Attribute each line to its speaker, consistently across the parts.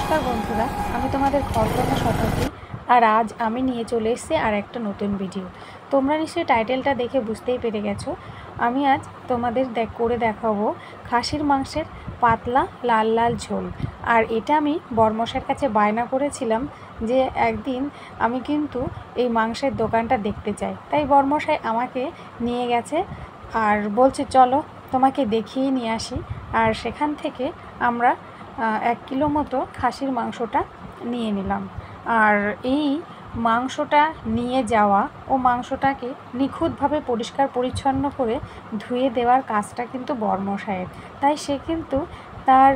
Speaker 1: নমস্কার বন্ধুরা, আমি তোমাদের ঘরকন্যা শতাব্দী। আর আজ আমি নিয়ে চলে এসেছি আর একটা নতুন ভিডিও। তোমরা নিশ্চয়ই টাইটেলটা দেখে বুঝতেই পেরে গেছো। আমি আজ তোমাদের করে দেখাবো খাসির মাংসের পাতলা লাল লাল ঝোল। আর এটা আমি বরমশাইয়ের কাছে বায়না করেছিলাম যে একদিন আমি কিন্তু এই মাংসের দোকানটা দেখতে চাই। তাই বরমশাই আমাকে নিয়ে গেছে আর বলছে চলো তোমাকে দেখিয়ে নিয়ে আসি। আর সেখান থেকে আমরা 1 কিলো মতো খাসির মাংসটা নিয়ে নিলাম। আর এই মাংসটা নিয়ে যাওয়া ও মাংসটাকে নিখুঁতভাবে পরিষ্কার পরিচ্ছন্ন করে ধুয়ে দেওয়ার কাজটা কিন্তু বরমশাইয়ের। তাই সে কিন্তু তার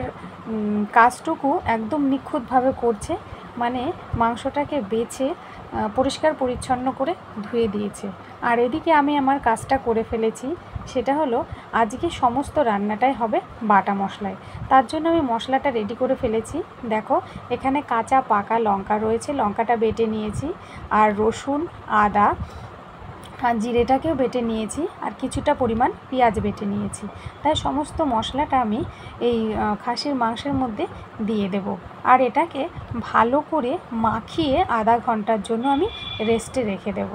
Speaker 1: কাজটুকু একদম নিখুঁতভাবে করছে, মানে মাংসটাকে বেছে পরিষ্কার পরিচ্ছন্ন করে ধুয়ে দিয়েছে। আর এদিকে আমি আমার কাজটা করে ফেলেছি, সেটা হলো আজকে সমস্ত রান্নাটাই হবে বাটা মশলায়। তার জন্য আমি মশলাটা রেডি করে ফেলেছি। দেখো এখানে কাঁচা পাকা লঙ্কা রয়েছে, লঙ্কাটা বেটে নিয়েছি, আর রসুন আদা আর জিরেটাকেও বেটে নিয়েছি, আর কিছুটা পরিমাণ পেঁয়াজ বেটে নিয়েছি। তাই সমস্ত মশলাটা আমি এই খাসির মাংসের মধ্যে দিয়ে দেব। আর এটাকে ভালো করে মাখিয়ে আধা ঘন্টার জন্য আমি রেস্টে রেখে দেব।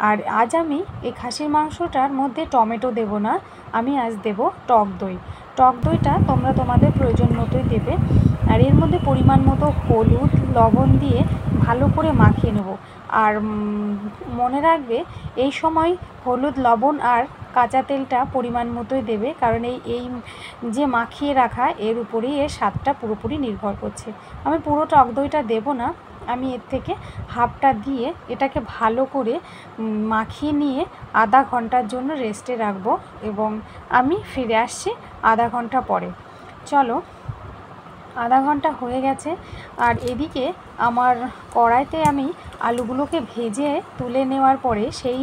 Speaker 1: আর আজ আমি এই খাসির মাংসটার মধ্যে টমেটো দেব না, আমি আজ দেব টক দই। টক দইটা তোমরা তোমাদের প্রয়োজন মতোই দেবে। আর এর মধ্যে পরিমাণ মতো হলুদ লবণ দিয়ে ভালো করে মাখিয়ে নেব। আর মনে রাখবে এই সময় হলুদ লবণ আর কাঁচা তেলটা পরিমাণ মতোই দেবে, কারণ এই যে মাখিয়ে রাখা এর উপরেই এর স্বাদটা পুরোপুরি নির্ভর করছে। আমি পুরো টক দইটা দেবো না, আমি এর থেকে হাফটা দিয়ে এটাকে ভালো করে মাখিয়ে নিয়ে আধা ঘন্টার জন্য রেস্টে রাখবো, এবং আমি ফিরে আসছি আধা ঘন্টা পরে। চলো, আধা ঘন্টা হয়ে গেছে। আর এদিকে আমার কড়াইতে আমি আলুগুলোকে ভেজে তুলে নেওয়ার পরে সেই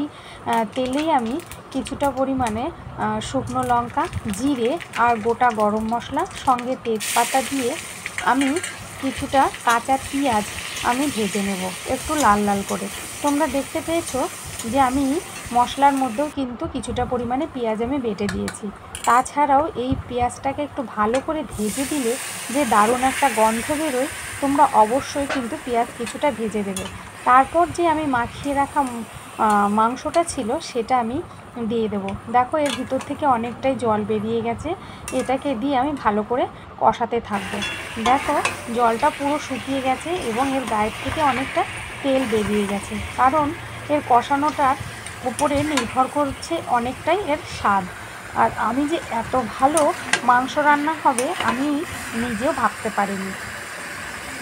Speaker 1: তেলেই আমি কিছুটা পরিমাণে শুকনো লঙ্কা, জিরে আর গোটা গরম মশলা সঙ্গে তেজপাতা দিয়ে আমি কিছুটা কাঁচা পেঁয়াজ আমি ভেজে নেব একটু লাল লাল করে। তোমরা দেখতে পেয়েছো যে আমি মশলার মধ্যেও কিন্তু কিছুটা পরিমাণে পেঁয়াজ আমি বেটে দিয়েছি। তাছাড়াও এই পেঁয়াজটাকে একটু ভালো করে ভেজে দিলে যে দারুণ একটা গন্ধ বেরোয়, তোমরা অবশ্যই কিন্তু পেঁয়াজ কিছুটা ভেজে দেবে। তারপর যে আমি মাখিয়ে রাখা মাংসটা ছিল সেটা আমি দিয়ে দেবো। দেখো এর ভিতর থেকে অনেকটাই জল বেরিয়ে গেছে, এটাকে দিয়ে আমি ভালো করে কষাতে থাকবো। দেখো জলটা পুরো শুকিয়ে গেছে এবং এর গায়ের থেকে অনেকটা তেল বেরিয়ে গেছে, কারণ এর কষানোটার উপরে নির্ভর করছে অনেকটাই এর স্বাদ। আর আমি যে এত ভালো মাংস রান্না হবে আমি নিজেও ভাবতে পারিনি।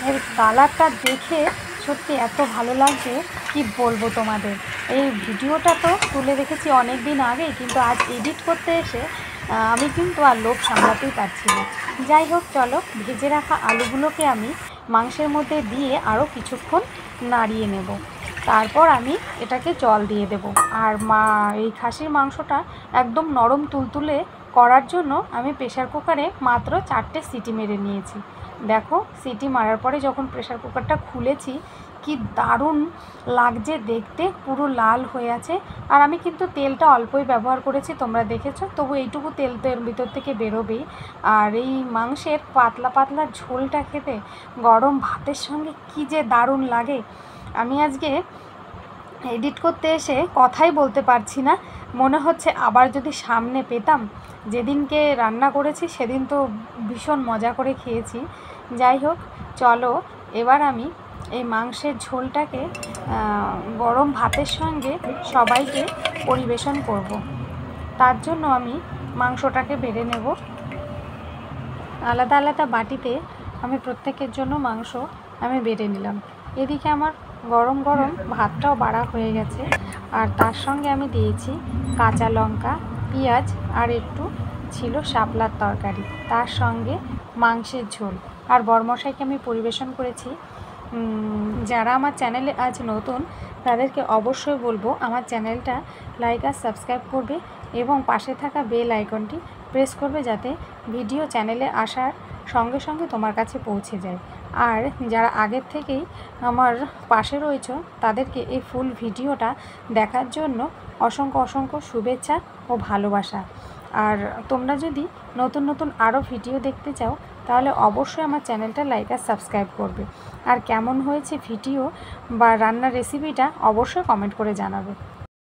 Speaker 1: এর কালারটা দেখে সত্যি এত ভালো লাগছে কি বলবো তোমাদের। এই ভিডিওটা তো তুলে রেখেছি অনেক দিন আগেই, কিন্তু আজ এডিট করতে এসে আমি কিন্তু আর লোভ সামলাতেই পারছি না। যাই হোক, চলো ভেজে রাখা আলুগুলোকে আমি মাংসের মধ্যে দিয়ে আরও কিছুক্ষণ নাড়িয়ে নেব। তারপর আমি এটাকে জল দিয়ে দেব। আর এই খাসির মাংসটা একদম নরম তুলতুলে করার জন্য আমি প্রেশার কুকারে মাত্র 4টে সিটি মেরে নিয়েছি। দেখো সিটি মারার পরে যখন প্রেশার কুকারটা খুলেছি, কি দারুণ লাগছে দেখতে, পুরো লাল হয়ে আছে। আর আমি কিন্তু তেলটা অল্পই ব্যবহার করেছি, তোমরা দেখেছো, তবু এইটুকু তেল তো এর ভিতর থেকে বেরোবেই। আর এই মাংসের পাতলা পাতলা ঝোলটা খেতে গরম ভাতের সঙ্গে কি যে দারুণ লাগে। আমি আজকে এডিট করতে এসে কথাই বলতে পারছি না, মনে হচ্ছে আবার যদি সামনে পেতাম। যেদিনকে রান্না করেছি সেদিন তো ভীষণ মজা করে খেয়েছি। যাই হোক, চলো এবার আমি এই মাংসের ঝোলটাকে গরম ভাতের সঙ্গে সবাইকে পরিবেশন করব। তার জন্য আমি মাংসটাকে বেড়ে নেব। আলাদা আলাদা বাটিতে আমি প্রত্যেকের জন্য মাংস আমি বেড়ে নিলাম। এদিকে আমার গরম গরম ভাতটাও বাড়া হয়ে গেছে, আর তার সঙ্গে আমি দিয়েছি কাঁচা লঙ্কা, পেঁয়াজ, আর একটু ছিল শাপলার তরকারি, তার সঙ্গে মাংসের ঝোল। আর বরমশাইকে আমি পরিবেশন করেছি। যারা আমার চ্যানেলে আজ নতুন তাদেরকে অবশ্যই বলবো আমার চ্যানেলটা লাইক আর সাবস্ক্রাইব করবে এবং পাশে থাকা বেল আইকনটি প্রেস করবে, যাতে ভিডিও চ্যানেলে আসার সঙ্গে সঙ্গে তোমার কাছে পৌঁছে যায়। আর যারা আগের থেকেই আমার পাশে রয়েছো তাদেরকে এই ফুল ভিডিওটা দেখার জন্য অসংখ্য অসংখ্য শুভেচ্ছা ও ভালোবাসা। আর তোমরা যদি নতুন নতুন আরও ভিডিও দেখতে চাও তাহলে অবশ্যই আমার চ্যানেলটা লাইক আর সাবস্ক্রাইব করবে। আর কেমন হয়েছে ভিডিও বা রান্নার রেসিপিটা অবশ্যই কমেন্ট করে জানাবে।